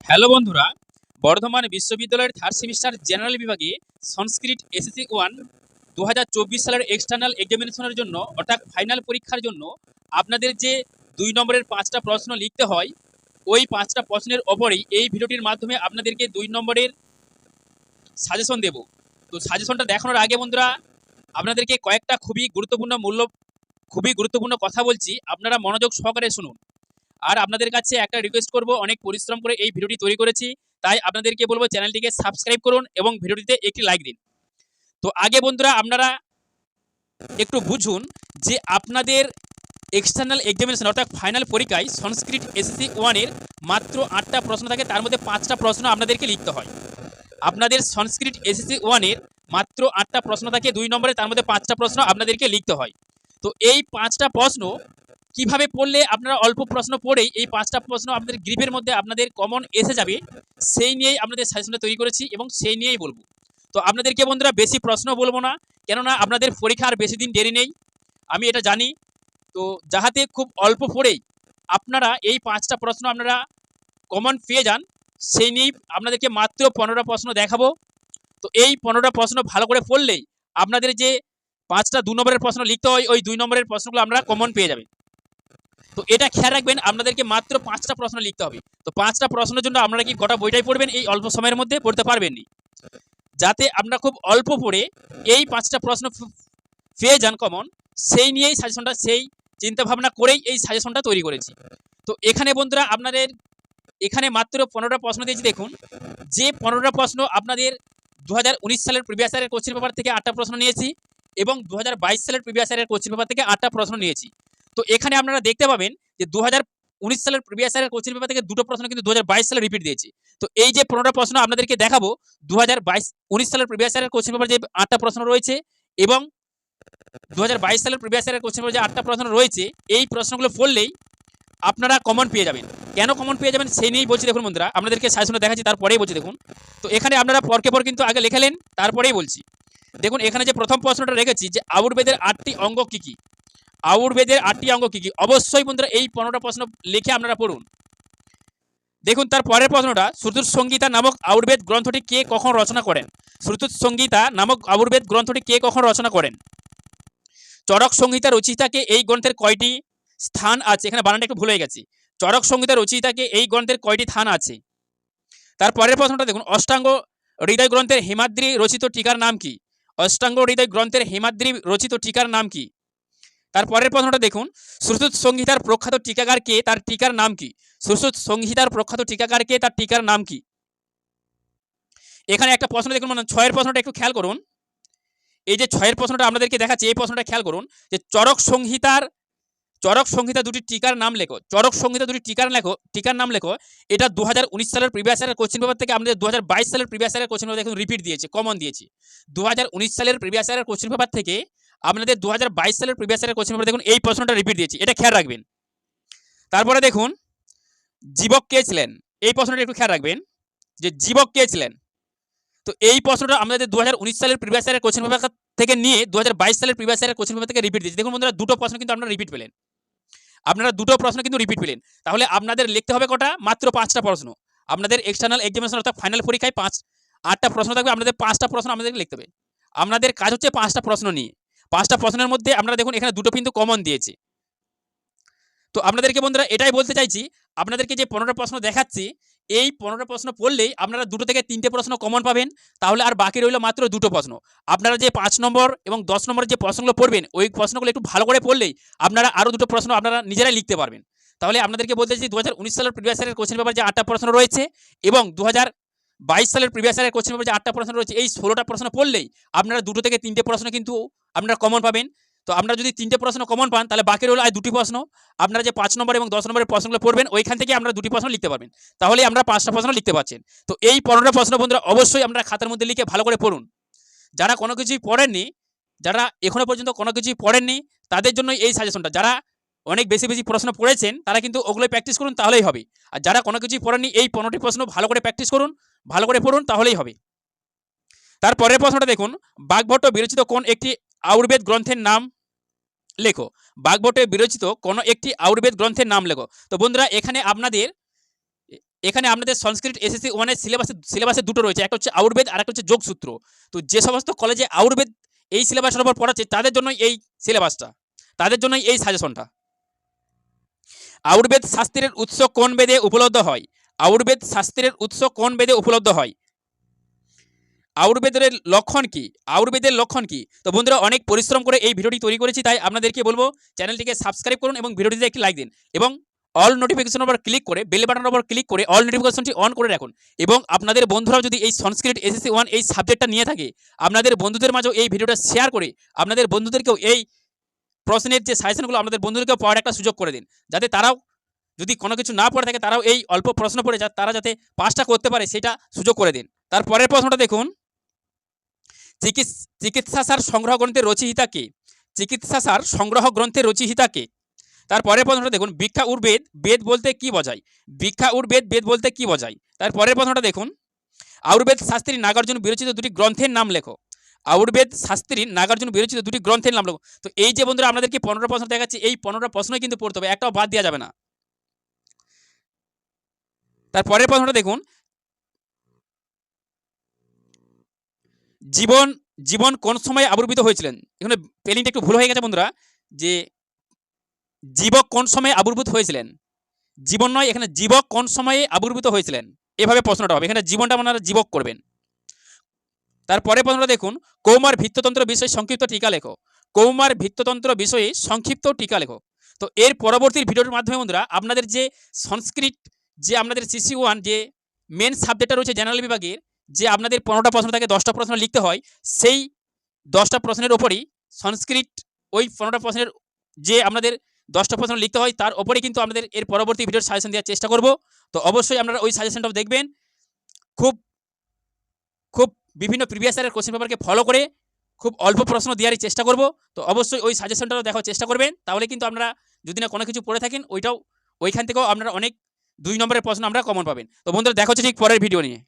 Hello বন্ধুরা, বর্ধমান বিশ্ববিদ্যালয়ের third semester general বিভাগে সংস্কৃত এসএসসি 1 2024 সালের এক্সটার্নাল এক্সামিনেশনের জন্য অর্থাৎ ফাইনাল পরীক্ষার জন্য আপনাদের যে 2 নম্বরের 5টা প্রশ্ন লিখতে হয়, ওই 5টা প্রশ্নের ওপরেই এই ভিডিওটির মাধ্যমে আপনাদেরকে 2 নম্বরের সাজেশন দেব। তো সাজেশনটা দেখানোর আগে বন্ধুরা আপনাদেরকে কয়েকটা খুবই গুরুত্বপূর্ণ কথা বলছি, আপনারা মনোযোগ সহকারে শুনুন। আর আপনাদের কাছে একটা রিকোয়েস্ট করব, অনেক পরিশ্রম করে এই ভিডিওটি তৈরি করেছি, তাই আপনাদেরকে বলবো চ্যানেলটিকে সাবস্ক্রাইব করুন এবং ভিডিওটিতে একটি লাইক দিন। তো আগে বন্ধুরা আপনারা একটু বুঝুন যে আপনাদের এক্সটার্নাল এক্সামিনেশন অর্থাৎ ফাইনাল পরীক্ষায় সংস্কৃত এসএসসি 1 এর মাত্র 8টা প্রশ্ন থাকে, তার মধ্যে 5টা প্রশ্ন আপনাদেরকে লিখতে হয়। আপনাদের সংস্কৃত এসএসসি 1 এর মাত্র 8টা প্রশ্ন থাকে 2 নম্বরে, তার মধ্যে 5টা প্রশ্ন আপনাদেরকে লিখতে হয়। তো এই 5টা প্রশ্ন কিভাবে পড়লে আপনারা অল্প প্রশ্ন পড়েই এই 5টা প্রশ্ন আপনাদের গ্রিপের মধ্যে আপনাদের কমন এসে যাবে, সেই নিয়েই আপনাদের সাজেশনটা তৈরি করেছি এবং সেই নিয়েই বলবো। তো আপনাদেরকে বন্ধুরা বেশি প্রশ্ন বলবো না, কেননা আপনাদের পরীক্ষার বেশি দিন দেরি নেই, আমি এটা জানি। তো যাহাতে খুব অল্প পড়েই আপনারা এই 5টা প্রশ্ন আপনারা কমন পেয়ে যান, সেই নিয়েই আপনাদেরকে মাত্র 15টা প্রশ্ন দেখাবো। তো এই 15টা প্রশ্ন ভালো করে পড়লেই আপনাদের যে 5টা 2 নম্বরের প্রশ্ন লিখতে হয়, ওই 2 নম্বরের প্রশ্নগুলো আমরা কমন পেয়ে যাবে। তো এটা খেয়াল রাখবেন, আপনাদেরকে মাত্র 5টা প্রশ্ন লিখতে হবে। তো 5টা প্রশ্নের জন্য আপনারা কি গোটা বইটাই পড়বেন? এই অল্প সময়ের মধ্যে পড়তে পারবেননি। যাতে আপনারা খুব অল্প পড়ে এই 5টা প্রশ্ন পেয়ে যান কমন, সেই নিয়েই সাজেশনটা, সেই চিন্তা ভাবনা করেই এই সাজেশনটা তৈরি করেছি। তো এখানে বন্ধুরা আপনাদের এখানে মাত্র 15টা প্রশ্ন দিয়েছি। দেখুন, যে 15টা প্রশ্ন আপনাদের 2019 সালের প্রিভিয়াস ইয়ারের কোশ্চেন পেপার থেকে 8টা প্রশ্ন নিয়েছি এবং 2022 সালের প্রিভিয়াস ইয়ারের কোশ্চেন পেপার থেকে 8টা প্রশ্ন নিয়েছি। তো এখানে আপনারা দেখতে পাবেন যে 2019 সালের প্রিভিয়াস ইয়ারের কোশ্চেন পেপার থেকে দুটো প্রশ্ন কিন্তু 2022 সালে রিপিট দিয়েছি। তো এই যে 15টা প্রশ্ন আপনাদেরকে দেখাবো, 2019 সালের প্রিভিয়াস ইয়ারের কোশ্চেন পেপার যে 8টা প্রশ্ন রয়েছে এবং 2022 সালের প্রিভিয়াস ইয়ারের কোশ্চেন পেপার যে 8টা প্রশ্ন রয়েছে, এই প্রশ্নগুলো পড়লেই আপনারা কমন পেয়ে যাবেন। কেন কমন পেয়ে যাবেন সেই নিয়েই বলছি। দেখুন বন্ধুরা, আপনাদেরকে সাজেশনে দেখাচ্ছি, তারপরেই বলছি। দেখুন, তো এখানে আপনারা পরকে পর কিন্তু আগে লেখালেন, তারপরেই বলছি। দেখুন, এখানে যে প্রথম প্রশ্নটা রেখেছি যে আয়ুর্বেদের 8টি অঙ্গ কি কি, আয়ুর্বেদের 8টি অঙ্গ কি কি, অবশ্যই বন্ধুরা এই 15টা প্রশ্ন লিখে আপনারা পড়ুন। দেখুন, তার পরের প্রশ্নটা, শ্রুতুর সংগীতা নামক আয়ুর্বেদ গ্রন্থটি কে কখন রচনা করেন? শ্রুতুর সংগীতা নামক আয়ুর্বেদ গ্রন্থটি কে কখন রচনা করেন? চরক সংহিতা রচয়িতাকে এই গ্রন্থের কয়টি স্থান আছে? এখানে বানানটা একটু ভুলে গেছি। চরক সংহিতা রচয়িতাকে এই গ্রন্থের কয়টি স্থান আছে? তারপরের প্রশ্নটা দেখুন, অষ্টাঙ্গ হৃদয় গ্রন্থের হেমাদ্রি রচিত টিকার নাম কি? অষ্টাঙ্গ হৃদয় গ্রন্থের হেমাদ্রি রচিত টিকার নাম কি? তারপরের প্রশ্নটা দেখুন, সুশ্রুত সংহিতার প্রখ্যাত টিকাকার কে, তার টিকার নাম কি? সুশ্রুত সংহিতার প্রখ্যাত টিকাকার কে, তার টিকার নাম কি? এখানে একটা প্রশ্ন দেখুন, মানে 6এর প্রশ্নটা একটু খেয়াল করুন। এই যে 6এর প্রশ্নটা আপনাদেরকে দেখাচ্ছি, এই প্রশ্নটা খেয়াল করুন যে চরক সংহিতা দুটি টিকার নাম লেখো। চরক সংহিতা দুটি টিকার নাম লেখো। এটা 2019 সালের প্রিভিয়াস ইয়ারের কোশ্চেন পেপার থেকে আমাদের 2022 সালের প্রিভিয়াস ইয়ারের কোশ্চেন পেপার দেখুন রিপিট দিয়েছে, কমন দিয়েছি। 2019 সালের প্রিভিয়াস ইয়ারের কোশ্চেন পেপার থেকে আপনাদের 2022 সালের প্রিভিয়াস ইয়ারের কোশ্চেন পেপার দেখুন এই প্রশ্নটা রিপিট দিয়েছি, এটা খেয়াল রাখবেন। তারপরে দেখুন, জীবক কে ছিলেন? এই প্রশ্নটা একটু খেয়াল রাখবেন যে জীবক কে ছিলেন। তো এই প্রশ্নটা আমাদের 2019 সালের প্রিভিয়াস ইয়ারের কোশ্চেন পেপার থেকে নিয়ে 2022 সালের প্রিভিয়াস ইয়ারের কোশ্চেন পেপার থেকে রিপিট দিয়েছি। দেখুন বন্ধুরা, দুটো প্রশ্ন কিন্তু আপনারা রিপিট পেলেন। আপনারা দুটো প্রশ্ন কিন্তু রিপিট পেলেন। তাহলে আপনাদের লিখতে হবে কটা? মাত্র 5টা প্রশ্ন। আপনাদের এক্সটার্নাল এক্সামিনেশন অর্থাৎ ফাইনাল পরীক্ষায় 8টা প্রশ্ন থাকবে, আপনাদের 5টা প্রশ্ন আপনাদেরকে লিখতে হবে। আপনাদের কাজ হচ্ছে 5টা প্রশ্ন নিয়ে। 5টা প্রশ্নের মধ্যে আপনারা দেখুন এখানে দুটো কিন্তু কমন দিয়েছে। তো আপনাদেরকে বন্ধুরা এটাই বলতে চাইছি, আপনাদেরকে যে 15টা প্রশ্ন দেখাচ্ছি, এই 15টা প্রশ্ন পড়লেই আপনারা 2 থেকে 3টে প্রশ্ন কমন পাবেন। তাহলে আর বাকি রইল মাত্র 2টো প্রশ্ন। আপনারা যে 5 নম্বর এবং 10 নম্বরের যে প্রশ্নগুলো পড়বেন, ওই প্রশ্নগুলো একটু ভালো করে পড়লেই আপনারা আরও 2টো প্রশ্ন আপনারা নিজেরাই লিখতে পারবেন। তাহলে আপনাদেরকে বলতে চাইছি, 2019 সালের প্রিভিয়াস ইয়ারের কোশ্চেন পেপার যে 8টা প্রশ্ন রয়েছে এবং 2022 সালের প্রিভিয়াস ইয়ারের কোশ্চেন পেপার যে 8টা প্রশ্ন রয়েছে, এই 16টা প্রশ্ন পড়লেই আপনারা 2 থেকে 3টে প্রশ্ন কিন্তু আপনারা কমন পাবেন। তো আপনারা যদি 3টে প্রশ্ন কমন পান, তাহলে বাকি রইল আর 2টি প্রশ্ন। আপনারা যে 5 নম্বর এবং 10 নম্বরের প্রশ্নগুলো পড়বেন, ওইখান থেকে আপনারা 2টি প্রশ্ন লিখতে পারবেন। তাহলেই আমরা 5টা প্রশ্ন লিখতে পারছেন। তো এই 15টা প্রশ্ন বন্ধুরা অবশ্যই আপনারা খাতার মধ্যে লিখে ভালো করে পড়ুন। যারা কোনো কিছুই পড়েননি, যারা এখনো পর্যন্ত কোনো কিছুই পড়েননি, তাদের জন্য এই সাজেশনটা। যারা অনেক বেশি প্রশ্ন পড়েছেন, তারা কিন্তু ওগুলোই প্র্যাকটিস করুন, তাহলেই হবে। আর যারা কোনো কিছুই পড়েননি, এই 15টি প্রশ্ন ভালো করে প্র্যাকটিস করুন, ভালো করে পড়ুন, তাহলেই হবে। তারপরের প্রশ্নটা দেখুন, বাগভট্ট বিরচিত কোন একটি আয়ুর্বেদ গ্রন্থের নাম লেখো। বাগভট্ট বিরচিত কোনো একটি আয়ুর্বেদ গ্রন্থের নাম লেখো। তো বন্ধুরা, এখানে আপনাদের এখানে আপনাদের সংস্কৃত এসএসসি 1 এর সিলেবাসে দুটো রয়েছে, একটা হচ্ছে আয়ুর্বেদ আর একটা হচ্ছে যোগসূত্র। তো যে সমস্ত কলেজে আয়ুর্বেদ এই সিলেবাসের উপর পড়াচ্ছে তাদের জন্য এই সিলেবাসটা, তাদের জন্য এই সাজেশনটা। আয়ুর্বেদ শাস্ত্রের উৎস কোন বেদে উপলব্ধ হয়? আয়ুর্বেদ শাস্ত্রের উৎস কোন বেদে উপলব্ধ হয়? আয়ুর্বেদের লক্ষণ কি? আয়ুর্বেদের লক্ষণ কি? তো বন্ধুরা, অনেক পরিশ্রম করে এই ভিডিওটি তৈরি করেছি, তাই আপনাদেরকে বলবো চ্যানেলটিকে সাবস্ক্রাইব করুন এবং ভিডিওটিতে একটি লাইক দিন এবং অল নোটিফিকেশনের উপর ক্লিক করে বেল বাটনের উপর ক্লিক করে অল নোটিফিকেশনটি অন করে রাখুন। এবং আপনাদের বন্ধুরাও যদি এই সংস্কৃত এসএসসি 1 এই সাবজেক্টটা নিয়ে থাকে, আপনাদের বন্ধুদের মাঝেও এই ভিডিওটা শেয়ার করে আপনাদের বন্ধুদেরকেও এই প্রশ্নের যে সাজেশনগুলো আপনাদের বন্ধুদেরকেও পাওয়ার একটা সুযোগ করে দিন, যাতে তারাও যদি কোনো কিছু না পড়ে থাকে তারাও এই অল্প প্রশ্ন পড়ে তারা যাতে পাসটা করতে পারে সেটা সুযোগ করে দিন। তারপরের প্রশ্নটা দেখুন, চিকিৎসাসার সংগ্রহ গ্রন্থের রচয়িতা কে? চিকিৎসাসার সংগ্রহ গ্রন্থের রচয়িতা কে? তারপরের প্রশ্নটা দেখুন, ভিক্ষা উর্বেদ বেদ বলতে কি বোঝায়? ভিক্ষা উর্বেদ বেদ বলতে কি বোঝায়? তারপরের প্রশ্নটা দেখুন, আয়ুর্বেদ শাস্ত্রী নাগার্জুন বিরচিত দুটি গ্রন্থের নাম লেখো। আয়ুর্বেদ শাস্ত্রী নাগার্জুন বিরচিত দুটি গ্রন্থের নাম লেখো। তো এই যে বন্ধুরা আপনাদেরকে 15টা প্রশ্ন দেখাচ্ছি, এই 15টা প্রশ্নই কিন্তু পড়তে হবে, একটাও বাদ দেওয়া যাবে না। তারপরের প্রশ্নটা দেখুন, জীবন জীবন কোন সময় আবির্ভূত হয়েছিলেন? এখানে স্পেলিংটা একটু ভুল হয়ে গেছে বন্ধুরা, যে জীবক কোন সময়ে আবির্ভূত হয়েছিলেন? জীবন নয়, এখানে জীবক কোন সময়ে আবির্ভূত হয়েছিলেন, এভাবে প্রশ্নটা হবে। এখানে জীবনটা আপনারা জীবক করবেন। তারপরে প্রশ্নটা দেখুন, কৌমার ভিত্ততন্ত্র বিষয়ে সংক্ষিপ্ত টিকা লেখো। কৌমার ভিত্ততন্ত্র বিষয়ে সংক্ষিপ্ত টিকা লেখো। তো এর পরবর্তী ভিডিওর মাধ্যমে বন্ধুরা আপনাদের যে সংস্কৃত যে আপনাদের সিসি 1 যে মেন সাবজেক্টটা রয়েছে জেনারেল বিভাগের, যে আপনাদের 15টা প্রশ্ন থেকে 10টা প্রশ্ন লিখতে হয়, সেই 10টা প্রশ্নের ওপরই সংস্কৃত ওই 15টা প্রশ্নের যে আপনাদের 10টা প্রশ্ন লিখতে হয় তার ওপরেই কিন্তু আমাদের এর পরবর্তী ভিডিওর সাজেশন দেওয়ার চেষ্টা করব। তো অবশ্যই আপনারা ওই সাজেশনটাও দেখবেন। খুব খুব বিভিন্ন প্রিভিয়াস ইয়ারের কোশ্চেন পেপারকে ফলো করে খুব অল্প প্রশ্ন দেওয়ারই চেষ্টা করব। তো অবশ্যই ওই সাজেশনটাও দেখার চেষ্টা করবেন, তাহলে কিন্তু আপনারা যদি না কোনো কিছু পড়ে থাকেন ওইখান থেকেও আপনারা অনেক 2 নম্বরের প্রশ্ন আমরা কমন পাবেন। তো বন্ধুরা, দেখা হচ্ছে ঠিক পরের ভিডিও নিয়ে।